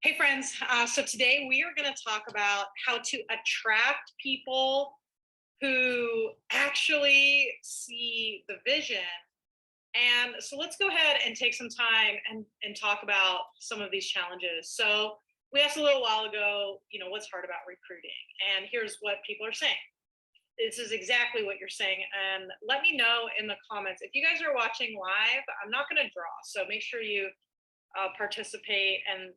Hey friends, so today we are going to talk about how to attract people who actually see the vision. And so let's go ahead and take some time and talk about some of these challenges. So we asked a little while ago, what's hard about recruiting? And here's what people are saying. This is exactly what you're saying. And let me know in the comments. If you guys are watching live, I'm not going to draw. So make sure you participate and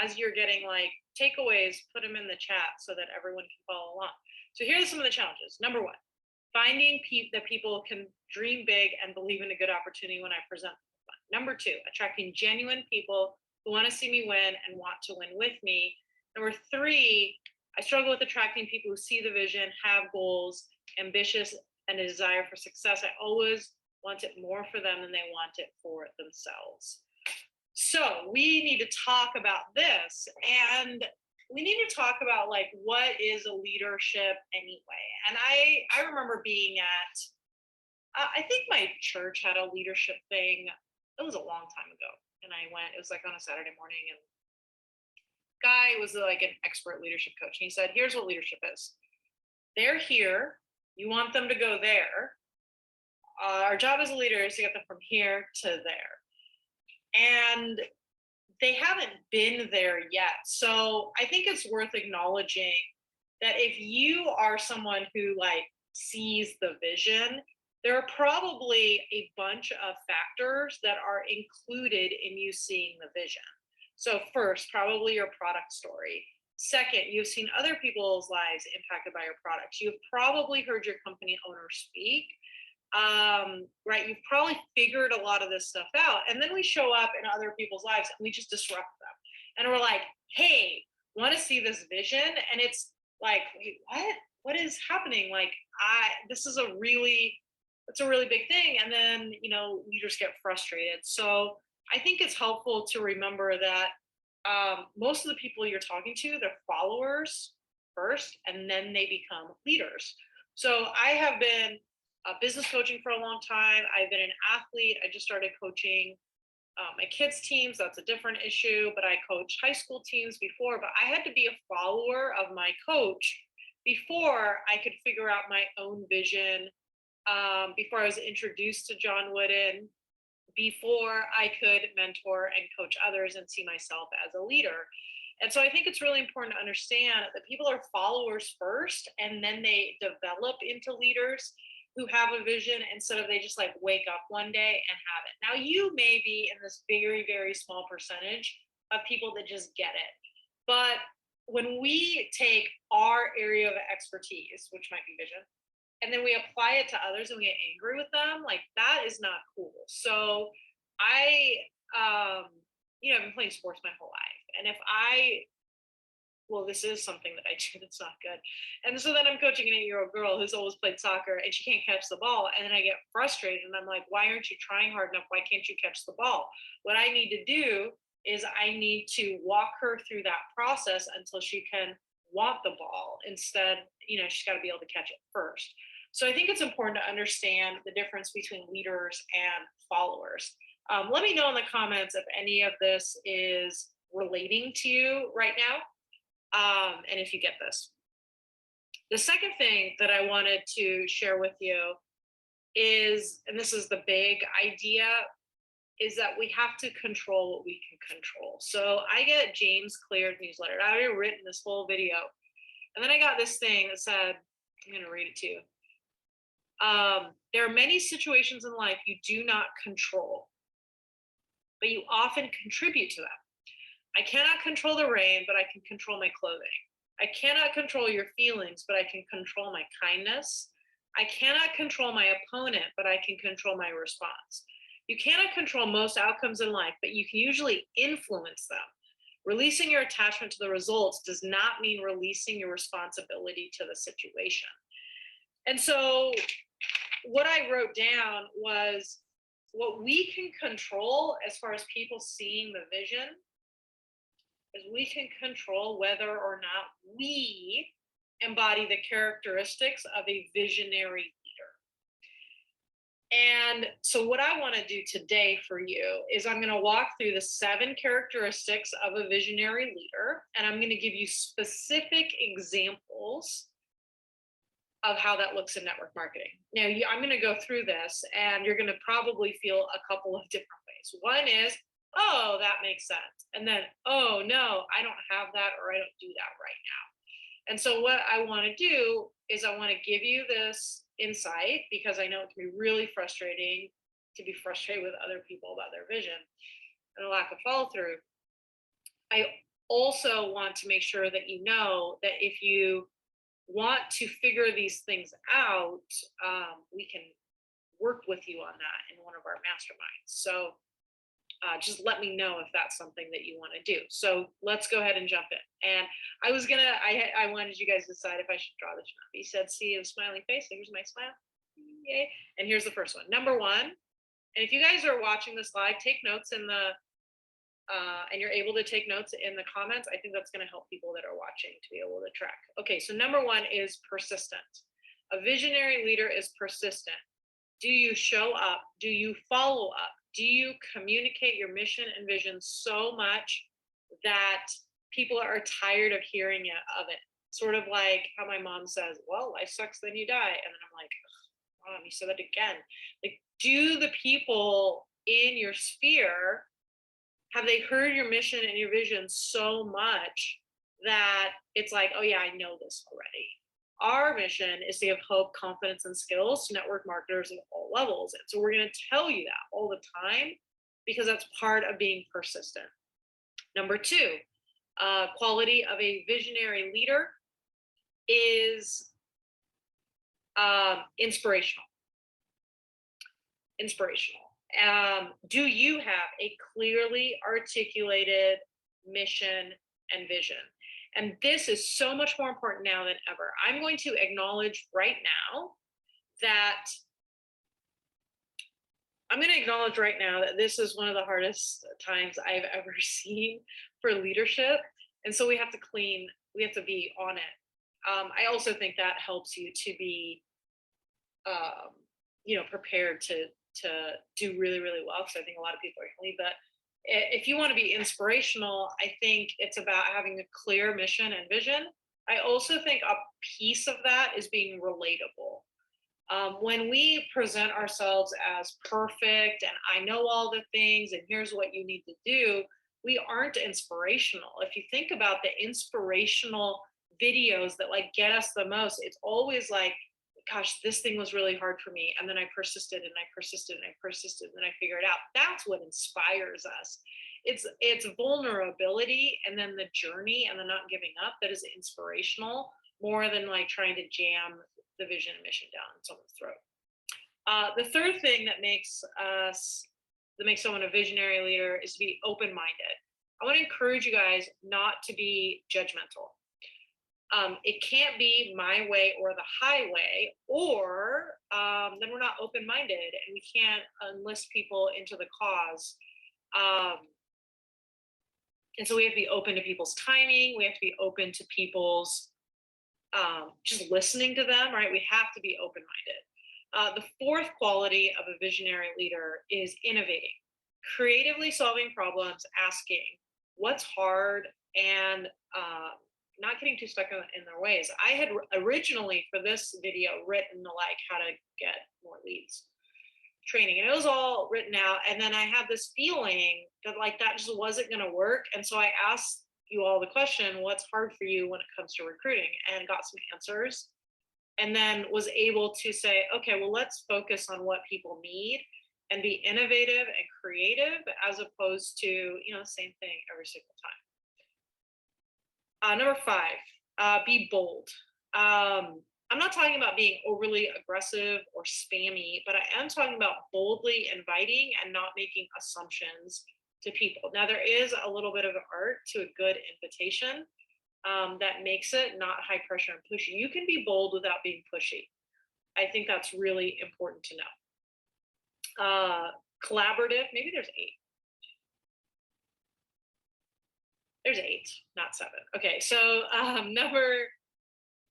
as you're getting like takeaways, put them in the chat so that everyone can follow along. So here's some of the challenges. Number one, finding that people can dream big and believe in a good opportunity when I present them. Number two, attracting genuine people who want to see me win and want to win with me. Number three, I struggle with attracting people who see the vision, have goals, ambitious, and a desire for success. I always want it more for them than they want it for themselves. So we need to talk about this, and we need to talk about like what is a leadership anyway. And I remember being at I think my church had a leadership thing. It was a long time ago, and I went. It was like on a Saturday morning, and guy was like an expert leadership coach. And he said, "Here's what leadership is. They're here. You want them to go there. Our job as a leader is to get them from here to there." And they haven't been there yet. So I think it's worth acknowledging that if you are someone who like sees the vision, there are probably a bunch of factors that are included in you seeing the vision. So first, probably your product story. Second, you've seen other people's lives impacted by your products. You've probably heard your company owner speak. Right, you've probably figured a lot of this stuff out, and then we show up in other people's lives and we just disrupt them, and we're like, hey, want to see this vision? And it's like, wait, what is happening? Like, this is it's a really big thing. And then leaders get frustrated. So I think it's helpful to remember that most of the people you're talking to, they're followers first, and then they become leaders. So I have been business coaching for a long time. I've been an athlete. I just started coaching my kids' teams. That's a different issue, but I coached high school teams before. But I had to be a follower of my coach before I could figure out my own vision, before I was introduced to John Wooden, before I could mentor and coach others and see myself as a leader. And so I think it's really important to understand that people are followers first, and then they develop into leaders who have a vision instead of they just like wake up one day and have it. Now, you may be in this very, very small percentage of people that just get it. But when we take our area of expertise, which might be vision, and then we apply it to others and we get angry with them, like that is not cool. So I've been playing sports my whole life. And this is something that I do that's not good. And so then I'm coaching an 8-year-old girl who's always played soccer and she can't catch the ball. And then I get frustrated and I'm like, why aren't you trying hard enough? Why can't you catch the ball? What I need to do is I need to walk her through that process until she can want the ball. Instead, she's got to be able to catch it first. So I think it's important to understand the difference between leaders and followers. Let me know in the comments if any of this is relating to you right now. And if you get this. The second thing that I wanted to share with you is, and this is the big idea, is that we have to control what we can control. So I get James Clear's newsletter. I already written this whole video. And then I got this thing that said, I'm going to read it to you. There are many situations in life you do not control, but you often contribute to them. I cannot control the rain, but I can control my clothing. I cannot control your feelings, but I can control my kindness. I cannot control my opponent, but I can control my response. You cannot control most outcomes in life, but you can usually influence them. Releasing your attachment to the results does not mean releasing your responsibility to the situation. And so what I wrote down was what we can control as far as people seeing the vision is we can control whether or not we embody the characteristics of a visionary And so, what I want to do today for you is I'm going to walk through the 7 characteristics of a visionary leader, and I'm going to give you specific examples of how that looks in network marketing. Now, I'm going to go through this, and you're going to probably feel a couple of different ways. One is, oh, that makes sense. And then, oh, no, I don't have that, or I don't do that right now. And so, what I want to do is I want to give you this insight because I know it can be really frustrating to be frustrated with other people about their vision and a lack of follow through. I also want to make sure that you know that if you want to figure these things out, we can work with you on that in one of our masterminds. So just let me know if that's something that you want to do. So let's go ahead and jump in. And I wanted you guys to decide if I should draw this or not. You said, see a smiling face. Here's my smile. Yay. And here's the first one. Number one. And if you guys are watching this live, take notes in the and you're able to take notes in the comments. I think that's going to help people that are watching to be able to track. Okay, so number one is persistent. A visionary leader is persistent. Do you show up? Do you follow up? Do you communicate your mission and vision so much that people are tired of hearing of it? Sort of like how my mom says, well, life sucks, then you die. And then I'm like, Mom, you said that again. Like, do the people in your sphere, have they heard your mission and your vision so much that it's like, oh yeah, I know this already? Our mission is to give hope, confidence, and skills to network marketers at all levels. And so we're going to tell you that all the time because that's part of being persistent. Number two, quality of a visionary leader is inspirational. Do you have a clearly articulated mission and vision? And this is so much more important now than ever. I'm going to acknowledge right now that this is one of the hardest times I've ever seen for leadership. And so we have to be on it. I also think that helps you to be, prepared to do really, really well, because I think a lot of people are going to leave that. If you want to be inspirational, I think it's about having a clear mission and vision. I also think a piece of that is being relatable. When we present ourselves as perfect and I know all the things and here's what you need to do, we aren't inspirational. If you think about the inspirational videos that like get us the most, it's always like, gosh, this thing was really hard for me. And then I persisted and I persisted and I persisted and then I figured it out. That's what inspires us. It's vulnerability and then the journey and the not giving up that is inspirational, more than like trying to jam the vision and mission down someone's throat. The third thing that makes someone a visionary leader is to be open-minded. I want to encourage you guys not to be judgmental. It can't be my way or the highway, or then we're not open-minded and we can't enlist people into the cause. And so we have to be open to people's timing. We have to be open to people's just listening to them, right? We have to be open-minded. The fourth quality of a visionary leader is innovating, creatively solving problems, asking what's hard, and not getting too stuck in their ways. I had originally for this video written like how to get more leads training, and it was all written out. And then I had this feeling that like that just wasn't going to work. And so I asked you all the question, what's hard for you when it comes to recruiting, and got some answers. And then was able to say, okay, well, let's focus on what people need and be innovative and creative as opposed to, same thing every single time. Number 5, be bold. I'm not talking about being overly aggressive or spammy, but I am talking about boldly inviting and not making assumptions to people. Now, there is a little bit of an art to a good invitation that makes it not high pressure and pushy. You can be bold without being pushy. I think that's really important to know. Collaborative, maybe there's 8. There's 8, not 7. Okay, so number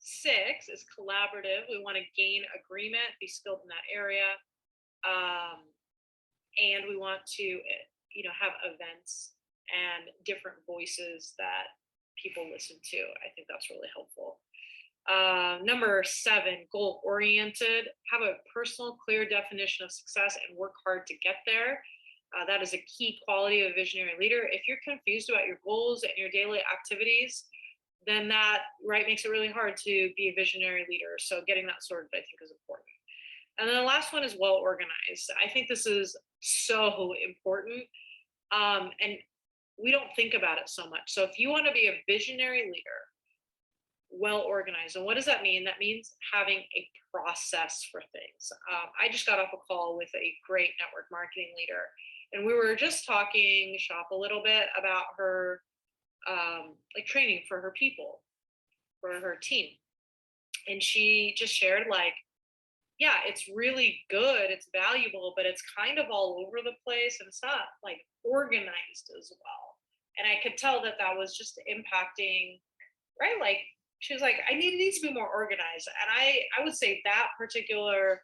6 is collaborative. We want to gain agreement, be skilled in that area. And we want to, have events and different voices that people listen to. I think that's really helpful. Number 7, goal oriented. Have a personal, clear definition of success and work hard to get there. That is a key quality of a visionary leader. If you're confused about your goals and your daily activities, then that makes it really hard to be a visionary leader. So getting that sorted, I think, is important. And then the last one is well organized. I think this is so important. And we don't think about it so much. So if you want to be a visionary leader, well organized. And what does that mean? That means having a process for things. I just got off a call with a great network marketing leader, and we were just talking shop a little bit about her training for her people, for her team. And she just shared yeah, it's really good, it's valuable, but it's kind of all over the place and it's not organized as well. And I could tell that that was just impacting, right? She was like, it needs to be more organized. And I would say that particular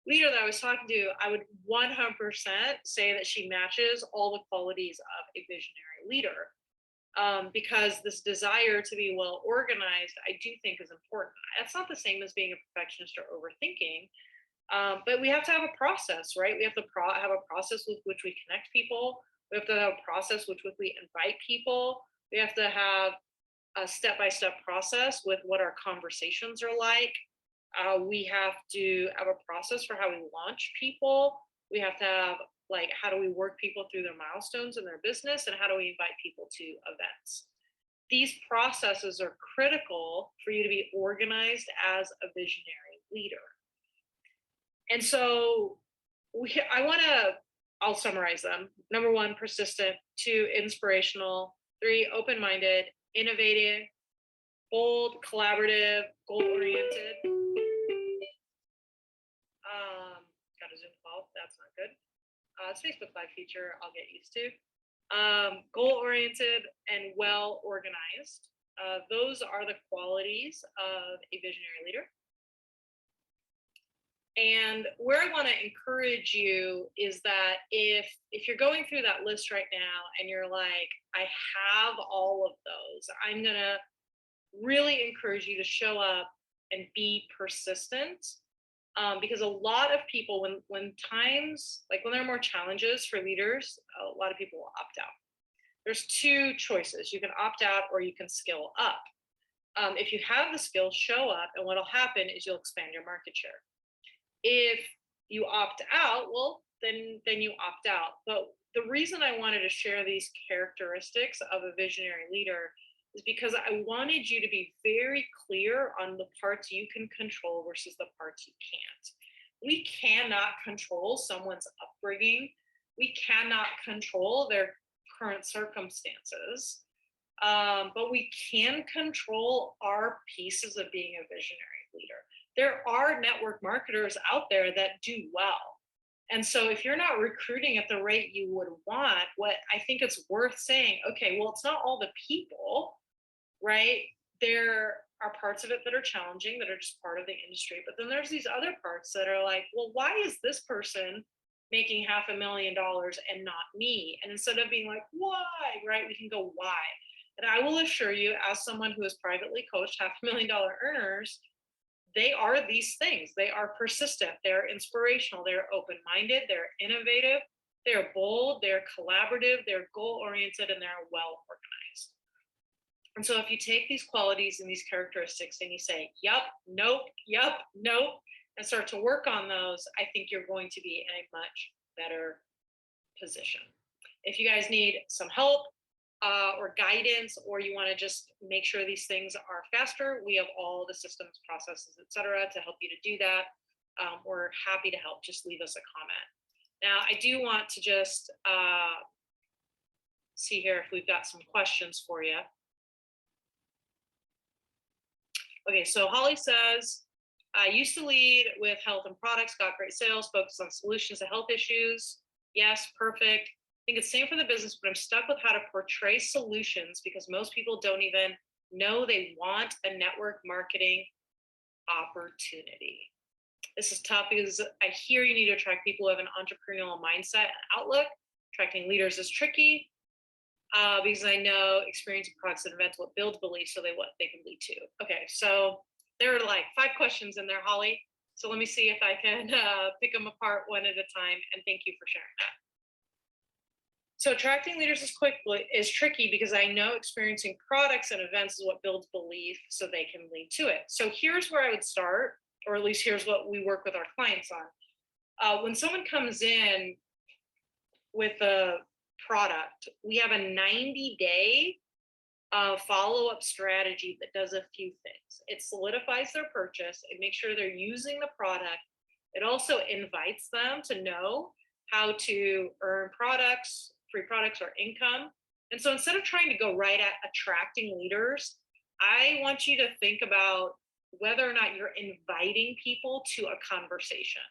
leader that I was talking to, I would 100% say that she matches all the qualities of a visionary leader. Because this desire to be well organized, I do think is important. It's not the same as being a perfectionist or overthinking, but we have to have a process, right? We have to have a process with which we connect people. We have to have a process with which we invite people. We have to have a step-by-step process with what our conversations are like. We have to have a process for how we launch people. We have to have how do we work people through their milestones in their business, and how do we invite people to events? These processes are critical for you to be organized as a visionary leader. And so I'll summarize them. Number 1, persistent. 2, inspirational. 3, open-minded, innovative, bold, collaborative, goal-oriented. Got a Zoom call. That's not good. It's Facebook Live feature I'll get used to. Goal-oriented and well-organized. Those are the qualities of a visionary leader. And where I want to encourage you is that if you're going through that list right now and you're like, I have all of those, I'm going to really encourage you to show up and be persistent. Because a lot of people, when times, when there are more challenges for leaders, a lot of people will opt out. There's 2 choices. You can opt out or you can skill up. If you have the skill, show up, and what'll happen is you'll expand your market share. If you opt out, well, then you opt out. But the reason I wanted to share these characteristics of a visionary leader is because I wanted you to be very clear on the parts you can control versus the parts you can't. We cannot control someone's upbringing. We cannot control their current circumstances, but we can control our pieces of being a visionary leader. There are network marketers out there that do well. And so if you're not recruiting at the rate you would want, what I think it's worth saying, okay, well, it's not all the people, right? There are parts of it that are challenging, that are just part of the industry. But then there's these other parts that are like, well, why is this person making $500,000 and not me? And instead of being like, why, right? We can go, why? And I will assure you, as someone who has privately coached $500,000 earners, they are these things. They are persistent, they're inspirational, they're open-minded, they're innovative, they're bold, they're collaborative, they're goal-oriented, and they're well-organized. And so if you take these qualities and these characteristics and you say, yep, nope, and start to work on those, I think you're going to be in a much better position. If you guys need some help or guidance, or you want to just make sure these things are faster, we have all the systems, processes, etc., to help you to do that. We're happy to help. Just leave us a comment. Now, I do want to just see here if we've got some questions for you. Okay, so Holly says, I used to lead with health and products, got great sales, focused on solutions to health issues. Yes, perfect. I think it's same for the business, but I'm stuck with how to portray solutions because most people don't even know they want a network marketing opportunity. This is tough because I hear you need to attract people who have an entrepreneurial mindset and outlook. Attracting leaders is tricky because I know experience of products and events what builds belief so what they can lead to. Okay, so there are like 5 questions in there, Holly. So let me see if I can pick them apart one at a time. And thank you for sharing that. So attracting leaders is tricky because I know experiencing products and events is what builds belief so they can lead to it. So here's where I would start, or at least here's what we work with our clients on. When someone comes in with a product, we have a 90-day follow-up strategy that does a few things. It solidifies their purchase. It makes sure they're using the product. It also invites them to know how to earn products, free products, or income. And so instead of trying to go right at attracting leaders, I want you to think about whether or not you're inviting people to a conversation,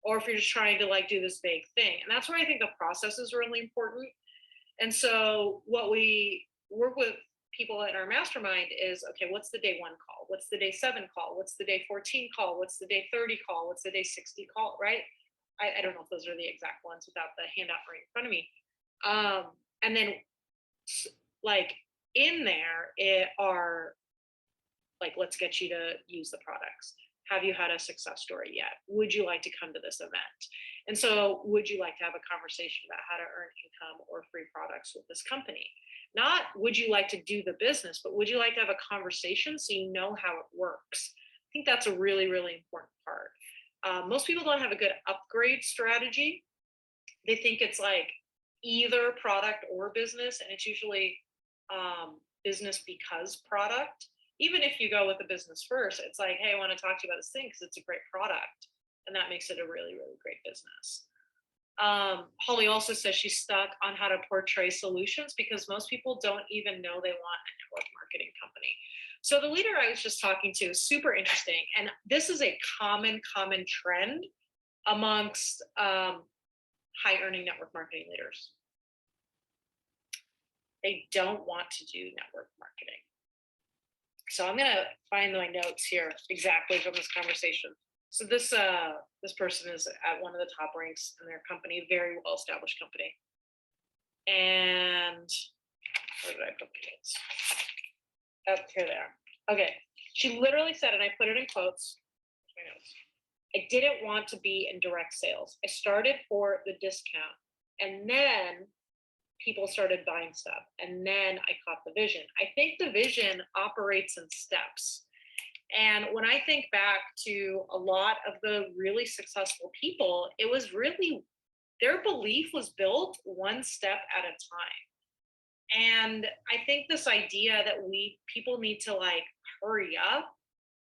or if you're just trying to like do this big thing. And that's where I think the process is really important. And so what we work with people in our mastermind is, okay, what's the day 1 call? What's the day 7 call? What's the day 14 call? What's the day 30 call? What's the day 60 call, right? I don't know if those are the exact ones without the handout right in front of me. And then like in there it are like, let's get you to use the products. Have you had a success story yet? Would you like to come to this event? And so would you like to have a conversation about how to earn income or free products with this company? Not would you like to do the business, but would you like to have a conversation so you know how it works? I think that's a really, really important part. Most people don't have a good upgrade strategy. They think it's like either product or business, and it's usually business because product. Even if you go with the business first, it's like, hey, I want to talk to you about this thing because it's a great product, and that makes it a really, really great business. Holly also says she's stuck on how to portray solutions because most people don't even know they want a network marketing company. So the leader I was just talking to is super interesting. And this is a common trend amongst high earning network marketing leaders. They don't want to do network marketing. So I'm going to find my notes here exactly from this conversation. So this person is at one of the top ranks in their company, very well established company. And where did I put the notes? Oh, here they are. Okay. She literally said, and I put it in quotes, my notes, I didn't want to be in direct sales. I started for the discount, and then people started buying stuff, and then I caught the vision. I think the vision operates in steps. And when I think back to a lot of the really successful people, it was really, their belief was built one step at a time. And I think this idea that people need to like hurry up,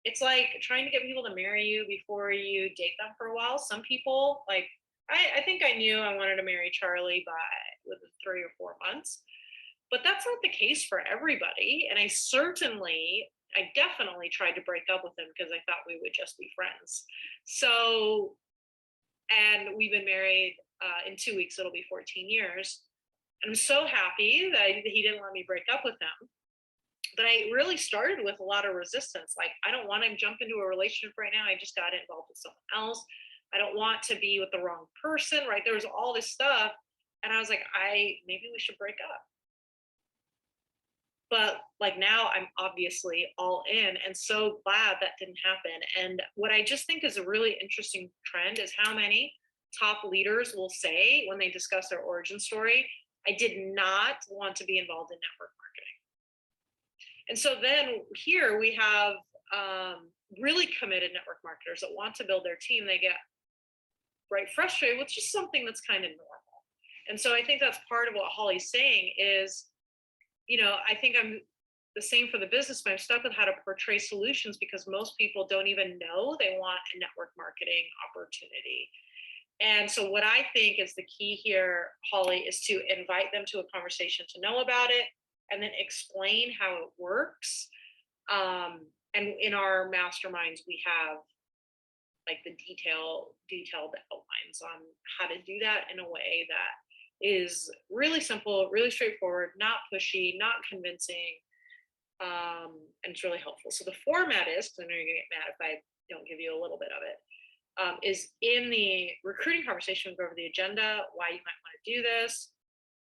it's like trying to get people to marry you before you date them for a while. Some people, like, I think I knew I wanted to marry Charlie within 3 or 4 months, but that's not the case for everybody. And I definitely tried to break up with him because I thought we would just be friends. So, and we've been married in 2 weeks, it'll be 14 years. I'm so happy that he didn't let me break up with him. But I really started with a lot of resistance. Like, I don't want to jump into a relationship right now. I just got involved with someone else. I don't want to be with the wrong person, right? There was all this stuff. And I was like, maybe we should break up. But like now I'm obviously all in and so glad that didn't happen. And what I just think is a really interesting trend is how many top leaders will say when they discuss their origin story, I did not want to be involved in network marketing. And so then here we have really committed network marketers that want to build their team. They get frustrated with just something that's kind of normal. And so I think that's part of what Holly's saying is, I think I'm the same for the business, but I'm stuck with how to portray solutions because most people don't even know they want a network marketing opportunity. And so what I think is the key here, Holly, is to invite them to a conversation to know about it and then explain how it works. And in our masterminds, we have like the detailed outlines on how to do that in a way that is really simple, really straightforward, not pushy, not convincing, and it's really helpful. So the format is, because I know you're gonna get mad if I don't give you a little bit of it. is in the recruiting conversation, we go over the agenda, why you might want to do this.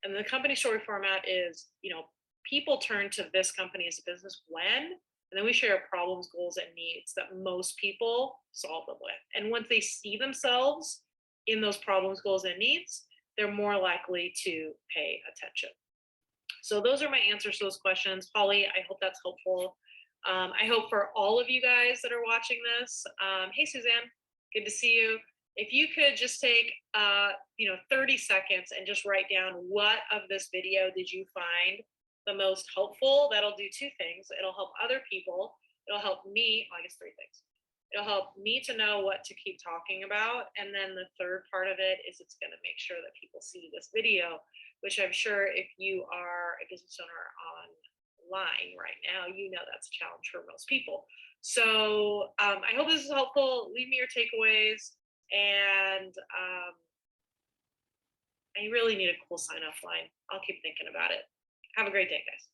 And the company story format is, people turn to this company as a business when, and then we share problems, goals, and needs that most people solve them with. And once they see themselves in those problems, goals, and needs, they're more likely to pay attention. So those are my answers to those questions. Holly, I hope that's helpful. I hope for all of you guys that are watching this, hey, Suzanne, good to see you. If you could just take 30 seconds and just write down what of this video did you find the most helpful. That'll do two things. It'll help other people. It'll help me, I guess three things. It'll help me to know what to keep talking about. And then the third part of it is it's going to make sure that people see this video, which I'm sure if you are a business owner online right now, that's a challenge for most people. So I hope this is helpful. Leave me your takeaways. And I really need a cool sign-off line. I'll keep thinking about it. Have a great day, guys.